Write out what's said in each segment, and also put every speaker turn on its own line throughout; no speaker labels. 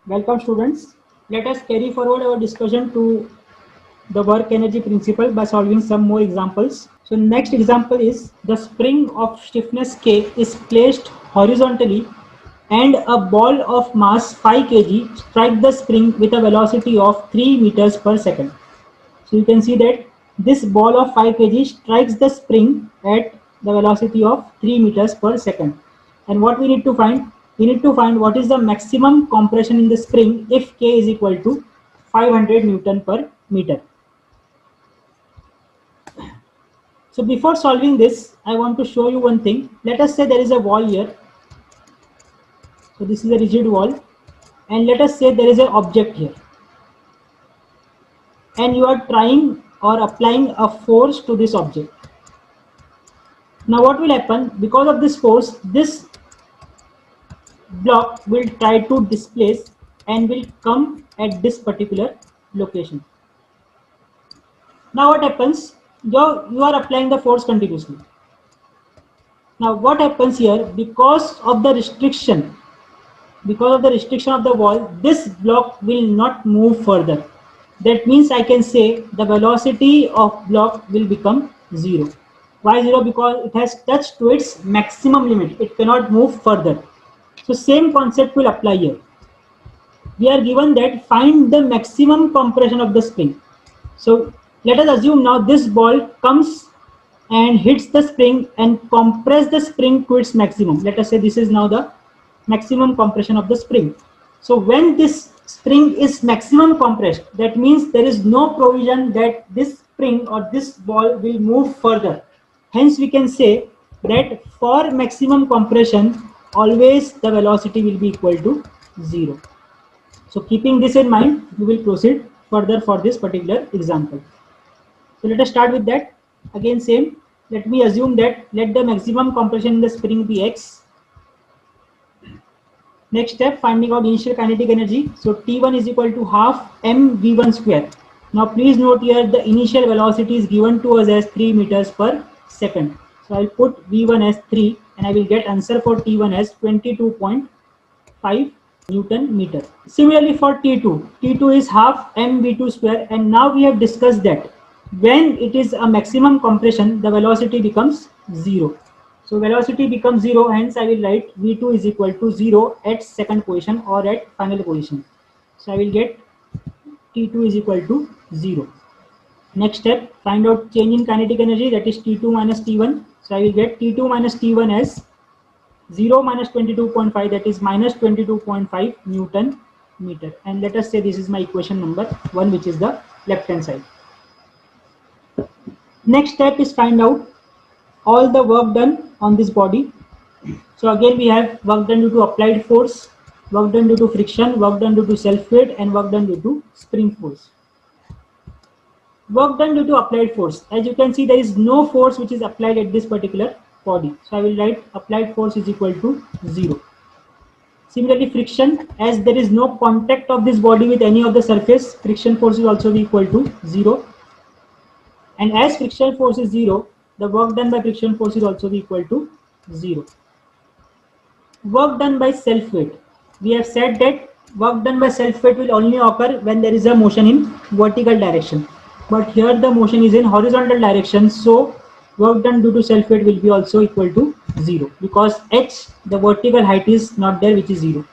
Welcome students. Let us carry forward our discussion to the work energy principle by solving some more examples. So next example is the spring of stiffness K is placed horizontally and a ball of mass 5 kg strike the spring with a velocity of 3 meters per second. So you can see that this ball of 5 kg strikes the spring at the velocity of 3 meters per second. And what we need to find? We need to find what is the maximum compression in the spring if K is equal to 500 Newton per meter. So before solving this, I want to show you one thing. Let us say there is a wall here. So this is a rigid wall. And let us say there is an object here. And you are trying or applying a force to this object. Now what will happen? Because of this force, this block will try to displace and will come at this particular location. Now what happens? You are applying the force continuously. Now what happens here? Because of the restriction of the wall, this block will not move further. That means I can say the velocity of block will become 0. Why 0? Because it has touched to its maximum limit. It cannot move further. So same concept will apply here. We are given that find the maximum compression of the spring. So let us assume now this ball comes and hits the spring and compress the spring to its maximum. Let us say this is now the maximum compression of the spring. So when this spring is maximum compressed, that means there is no provision that this spring or this ball will move further. Hence we can say that for maximum compression, always the velocity will be equal to 0. So keeping this in mind, we will proceed further for this particular example. So let us start with that. Again same, let me assume that let the maximum compression in the spring be x. Next step, finding out initial kinetic energy. So T1 is equal to half mv1 square. Now please note here the initial velocity is given to us as 3 meters per second. So I'll put v1 as 3 and I will get answer for T1 as 22.5 Newton meter. Similarly for T2, T2 is half mv2 square, and now we have discussed that when it is a maximum compression, the velocity becomes 0. So velocity becomes 0, hence I will write v2 is equal to 0 at second position or at final position. So I will get T2 is equal to 0. Next step, find out change in kinetic energy, that is T2 minus T1. So I will get T2 minus T1 as 0 minus 22.5, that is minus 22.5 Newton meter. And let us say this is my equation number 1, which is the left hand side. Next step is find out all the work done on this body. So again we have work done due to applied force, work done due to friction, work done due to self-weight, and work done due to spring force. Work done due to applied force. As you can see, there is no force which is applied at this particular body. So I will write applied force is equal to 0. Similarly friction, as there is no contact of this body with any of the surface, friction force is also equal to 0. And as friction force is 0, the work done by friction force is also equal to 0. Work done by self-weight. We have said that work done by self-weight will only occur when there is a motion in vertical direction. But here the motion is in horizontal direction, so work done due to self-weight will be also equal to 0, because h, the vertical height, is not there, which is 0.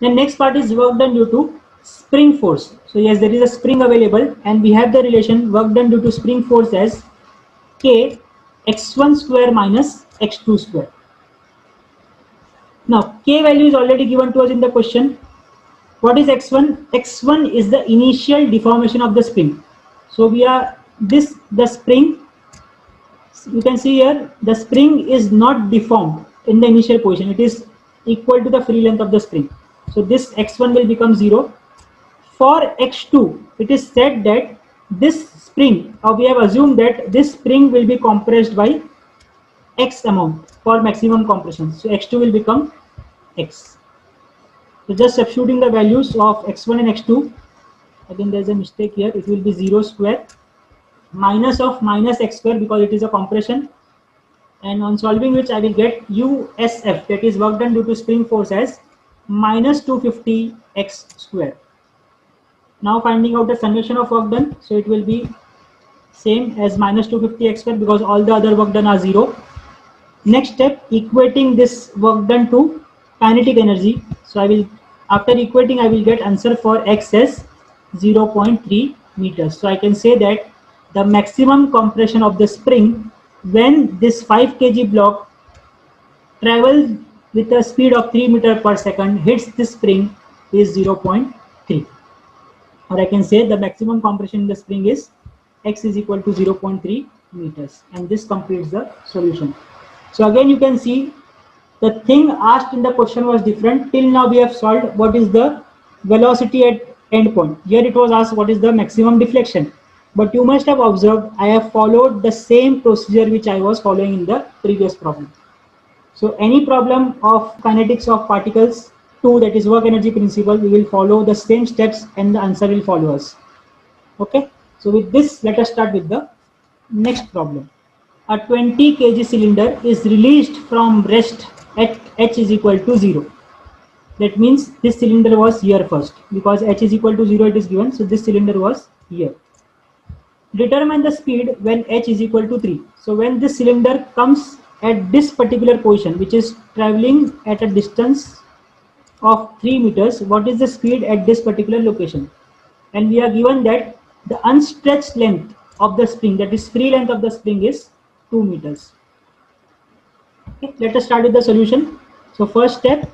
The next part is work done due to spring force. So yes, there is a spring available, and we have the relation work done due to spring force as k x1 square minus x2 square. Now k value is already given to us in the question. What is x1? x1 is the initial deformation of the spring. So we are the spring, you can see here the spring is not deformed in the initial position. It is equal to the free length of the spring. So this x1 will become 0. For x2, it is said that this spring, or we have assumed that this spring will be compressed by x amount for maximum compression. So x2 will become x. So just substituting the values of x1 and x2. Again there is a mistake here. It will be 0 square minus of minus x square, because it is a compression. And on solving which I will get USF, that is work done due to spring force, as minus 250 x square. Now finding out the summation of work done, so it will be same as minus 250 x square because all the other work done are 0. Next step, equating this work done to kinetic energy. So I will, after equating, I will get answer for x as 0.3 meters. So I can say that the maximum compression of the spring when this 5 kg block travels with a speed of 3 meter per second hits this spring is 0.3. Or I can say the maximum compression in the spring is x is equal to 0.3 meters, and this completes the solution. So again you can see the thing asked in the question was different. Till now we have solved what is the velocity at end point. Here it was asked what is the maximum deflection. But you must have observed I have followed the same procedure which I was following in the previous problem. So any problem of kinetics of particles 2, that is work energy principle, we will follow the same steps and the answer will follow us. Okay. So with this, let us start with the next problem. A 20 kg cylinder is released from rest at h is equal to 0. That means this cylinder was here first because h is equal to 0 it is given. So this cylinder was here. Determine the speed when h is equal to 3. So when this cylinder comes at this particular position, which is traveling at a distance of 3 meters, what is the speed at this particular location? And we are given that the unstretched length of the spring, that is free length of the spring, is 2 meters. Okay, let us start with the solution. So first step,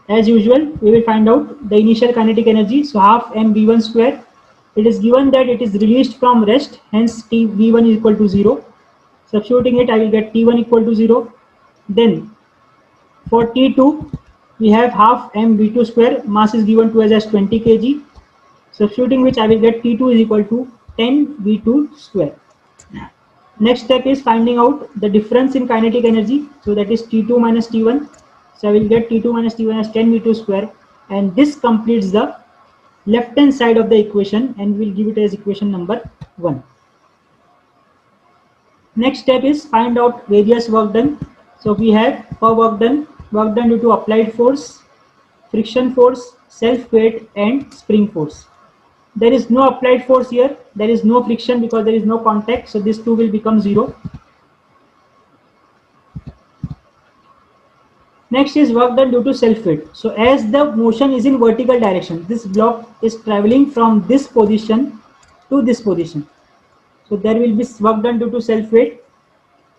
as usual, we will find out the initial kinetic energy. So half mv1 square. It is given that it is released from rest, hence v1 is equal to 0. Substituting it, I will get t1 equal to 0. Then for t2, we have half mv2 square. Mass is given to us as 20 kg. Substituting which, I will get t2 is equal to 10 v2 square. Next step is finding out the difference in kinetic energy. So that is t2 minus t1. So I will get t2 minus t1 as 10 v2 square, and this completes the left hand side of the equation, and we'll give it as equation number 1. Next step is find out various work done. So we have for work done due to applied force, friction force, self weight, and spring force. There is no applied force here, there is no friction because there is no contact, so this 2 will become 0. Next is work done due to self weight. So as the motion is in vertical direction, this block is traveling from this position to this position. So there will be work done due to self weight.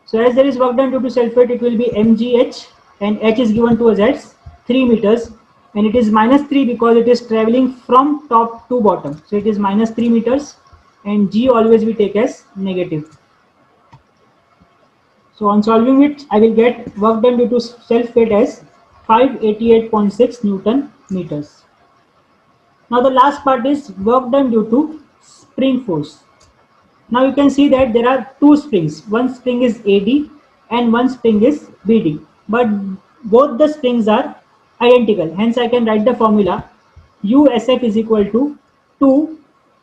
So as there is work done due to self weight, it will be mgh, and h is given to us as 3 meters, and it is minus 3 because it is traveling from top to bottom. So it is minus 3 meters, and g always we take as negative. So on solving it, I will get work done due to self weight as 588.6 Newton meters. Now the last part is work done due to spring force. Now you can see that there are two springs. One spring is AD and one spring is BD. But both the springs are identical. Hence I can write the formula USF is equal to 2,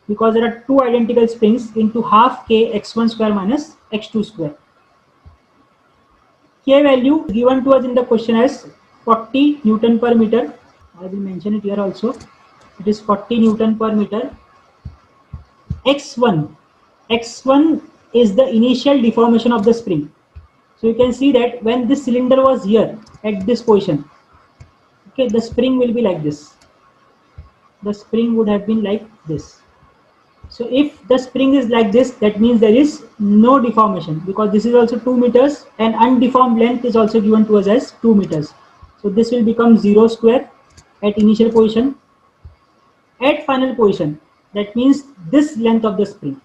because there are two identical springs, into half K x1 square minus x2 square. K value given to us in the question as 40 Newton per meter. I will mention it here also. It is 40 Newton per meter. X1 is the initial deformation of the spring. So you can see that when this cylinder was here at this position, okay, the spring will be like this. The spring would have been like this. So if the spring is like this, that means there is no deformation, because this is also 2 meters and undeformed length is also given to us as 2 meters. So this will become 0 square at initial position. At final position, that means this length of the spring.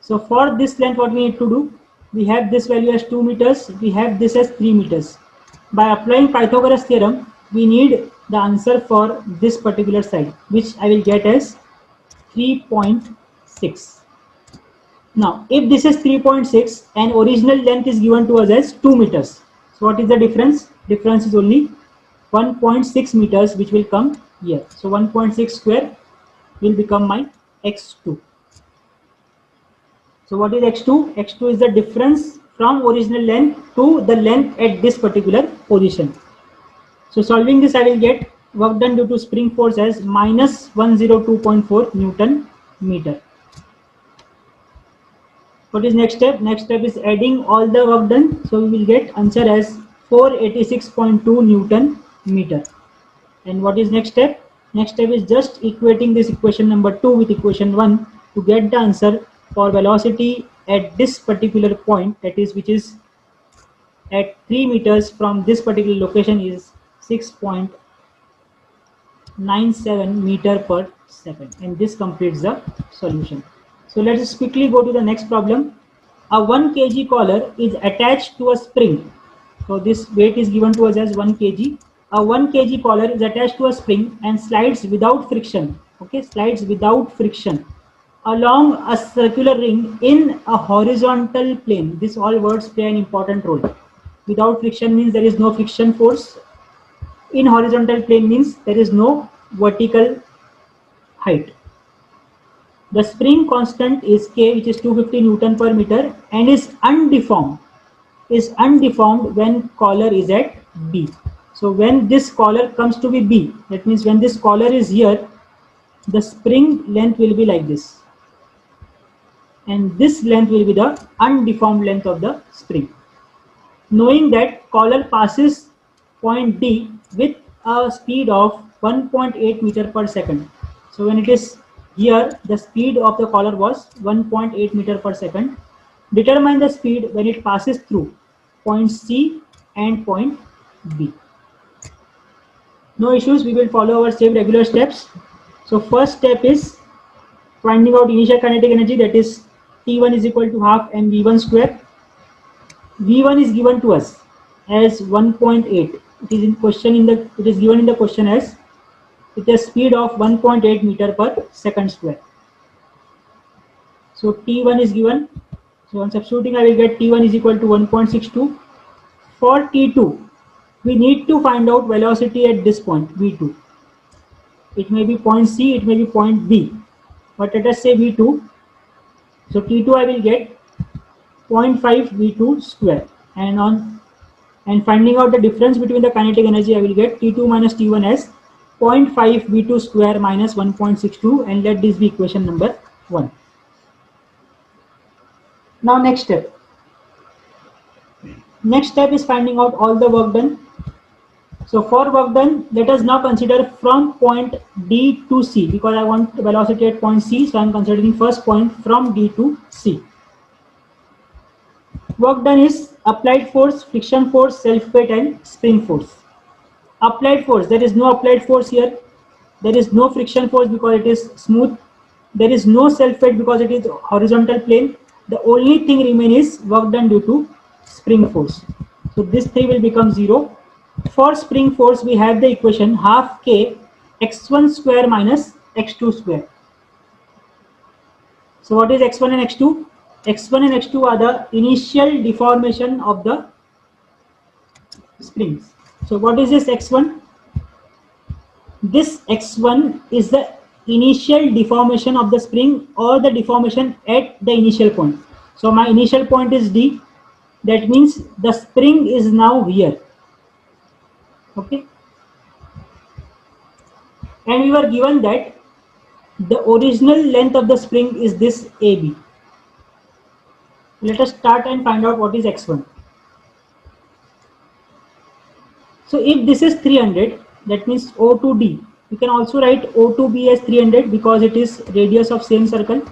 So for this length, what we need to do, we have this value as 2 meters, we have this as 3 meters. By applying Pythagoras theorem, we need the answer for this particular side, which I will get as 3.6. Now, if this is 3.6 and original length is given to us as 2 meters, so what is the difference? Difference is only 1.6 meters, which will come here. So 1.6 square will become my x2. So what is x2? x2 is the difference from original length to the length at this particular position. So solving this, I will get work done due to spring force as minus 102.4 Newton meter. What is next step? Next step is adding all the work done. So we will get answer as 486.2 Newton meter. And what is next step? Next step is just equating this equation number 2 with equation 1 to get the answer for velocity at this particular point, that is, which is at 3 meters from this particular location, is 6.97 meter per second. And this completes the solution. So let us quickly go to the next problem. A 1 kg collar is attached to a spring. So this weight is given to us as 1 kg. A 1 kg collar is attached to a spring and slides without friction. Okay, slides without friction along a circular ring in a horizontal plane. This all words play an important role. Without friction means there is no friction force. In horizontal plane means there is no vertical height. The spring constant is K, which is 250 Newton per meter, and is undeformed when collar is at B. So when this collar comes to be B, that means when this collar is here, the spring length will be like this, and this length will be the undeformed length of the spring. Knowing that collar passes point D with a speed of 1.8 meter per second. So when it is here, the speed of the collar was 1.8 meter per second. Determine the speed when it passes through point C and point B. No issues, we will follow our same regular steps. So first step is finding out initial kinetic energy, that is T1 is equal to half mv1 square. V1 is given to us as 1.8. It is given in the question as with a speed of 1.8 meter per second square. So T1 is given. So on substituting, I will get T1 is equal to 1.62. For T2, we need to find out velocity at this point, V2. It may be point C, it may be point B, but let us say V2. So T2 I will get 0.5 V2 square, and finding out the difference between the kinetic energy, I will get T2 minus T1 as 0.5 V2 square minus 1.62, and let this be equation number 1. Now next step. Next step is finding out all the work done. So for work done, let us now consider from point D to C, because I want velocity at point C, so I am considering first point from D to C. Work done is applied force, friction force, self-weight, and spring force. Applied force, there is no applied force here. There is no friction force because it is smooth. There is no self-weight because it is horizontal plane. The only thing remains is work done due to spring force. So this 3 will become 0. For spring force, we have the equation half K x1 square minus x2 square. So what is x1 and x2? x1 and x2 are the initial deformation of the springs. So what is this x1? This x1 is the initial deformation of the spring, or the deformation at the initial point. So my initial point is D. That means the spring is now here. Okay. And we were given that the original length of the spring is this AB. Let us start and find out what is x1. So if this is 300, that means O to D. You can also write O to B as 300 because it is radius of same circle.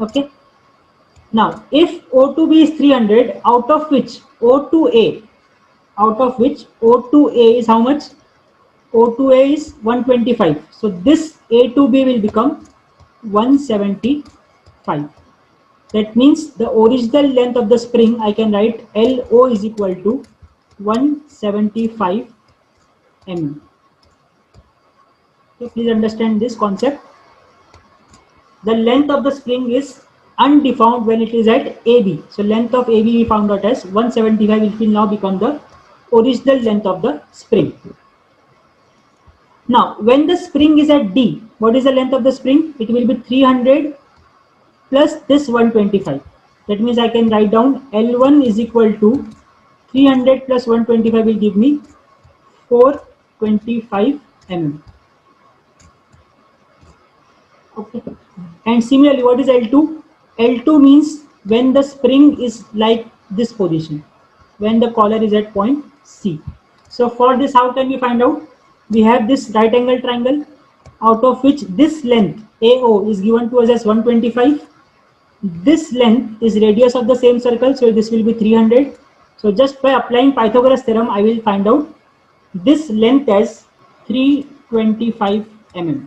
Okay. Now, if O to B is 300, out of which O to A is how much? O to A is 125. So this A to B will become 175. That means the original length of the spring, I can write LO is equal to 175 mm. Okay, please understand this concept. The length of the spring is undeformed when it is at AB. So length of AB we found out as 175, which will now become the original length of the spring. Now when the spring is at D, what is the length of the spring? It will be 300 plus this 125. That means I can write down L1 is equal to 300 plus 125 will give me 425 mm. Okay. And similarly, what is L2? L2 means when the spring is like this position, when the collar is at point C. So for this, how can we find out? We have this right angle triangle, out of which this length AO is given to us as 125. This length is radius of the same circle, so this will be 300. So just by applying Pythagoras theorem, I will find out this length as 325 mm.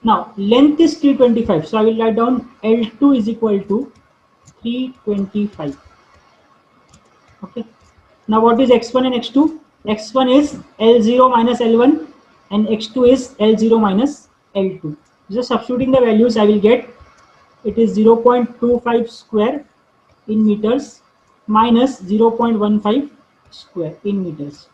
Now length is 325, so I will write down L2 is equal to 325. Okay. Now what is x1 and x2? x1 is L0 minus L1 and x2 is L0 minus L2. Just substituting the values, I will get it is 0.25 square in meters minus 0.15 square in meters.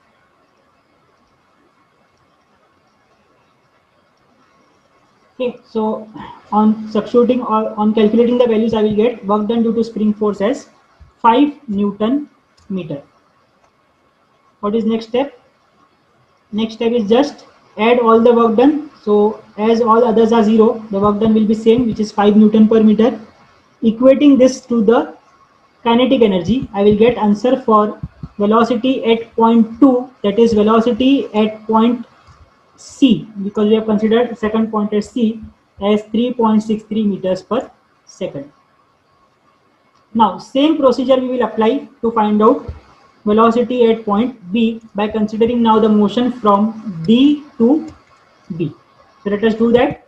Okay, so on substituting or on calculating the values, I will get work done due to spring force as 5 Newton meter. What is next step? Next step is just add all the work done. So as all others are 0, the work done will be same, which is 5 Newton per meter. Equating this to the kinetic energy, I will get answer for velocity at point 2, that is velocity at point C, because we have considered second point at C as 3.63 meters per second. Now same procedure we will apply to find out velocity at point B by considering now the motion from D to B. So let us do that.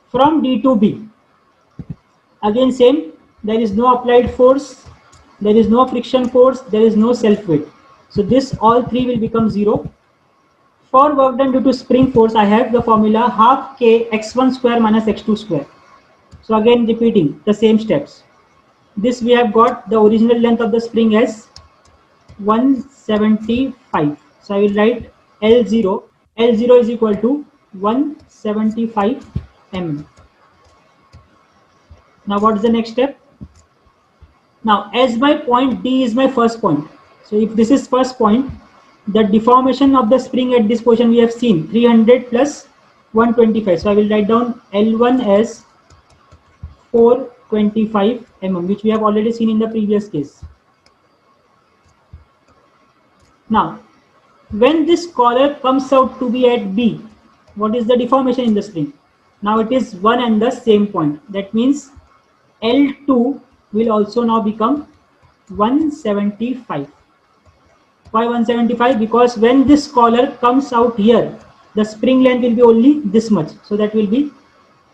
From D to B, again same, there is no applied force, there is no friction force, there is no self weight. So this all three will become 0. For work done due to spring force, I have the formula half k x1 square minus x2 square. So again repeating the same steps. This we have got the original length of the spring as 175. So I will write L0. L0 is equal to 175 mm. Now what is the next step? Now as my point D is my first point. So if this is first point, the deformation of the spring at this position we have seen 300 plus 125. So I will write down L1 as 425 mm, which we have already seen in the previous case. Now when this collar comes out to be at B, what is the deformation in the spring? Now it is one and the same point. That means L2 will also now become 175. Why 175? Because when this collar comes out here, the spring length will be only this much. So that will be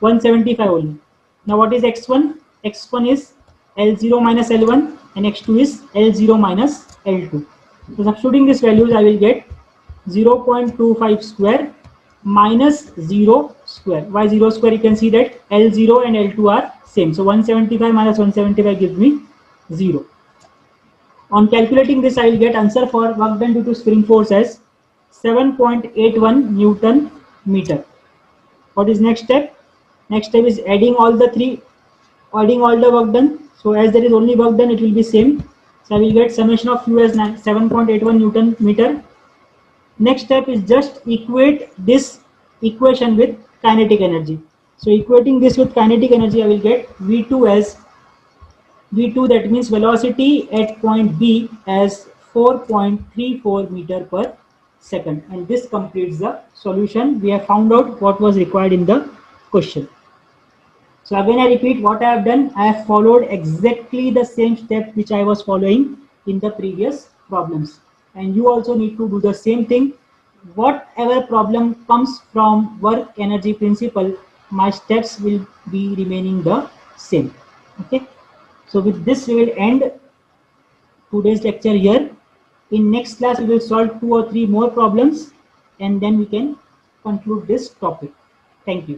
175 only. Now what is x1? x1 is L0 minus L1 and x2 is L0 minus L2. So substituting these values, I will get 0.25 square minus 0 square. Why 0 square? You can see that L0 and L2 are same. So 175 minus 175 gives me 0. On calculating this, I will get answer for work done due to spring force as 7.81 Newton meter. What is next step? Next step is adding all the work done. So as there is only work done, it will be same. So I will get summation of Q as 7.81 Newton meter. Next step is just equate this equation with kinetic energy. So equating this with kinetic energy, I will get V2 as V2, that means velocity at point B as 4.34 meter per second. And this completes the solution. We have found out what was required in the question. So again I repeat what I have done. I have followed exactly the same step which I was following in the previous problems. And you also need to do the same thing. Whatever problem comes from work energy principle, my steps will be remaining the same. Okay. So with this we will end today's lecture here. In next class we will solve 2 or 3 more problems and then we can conclude this topic. Thank you.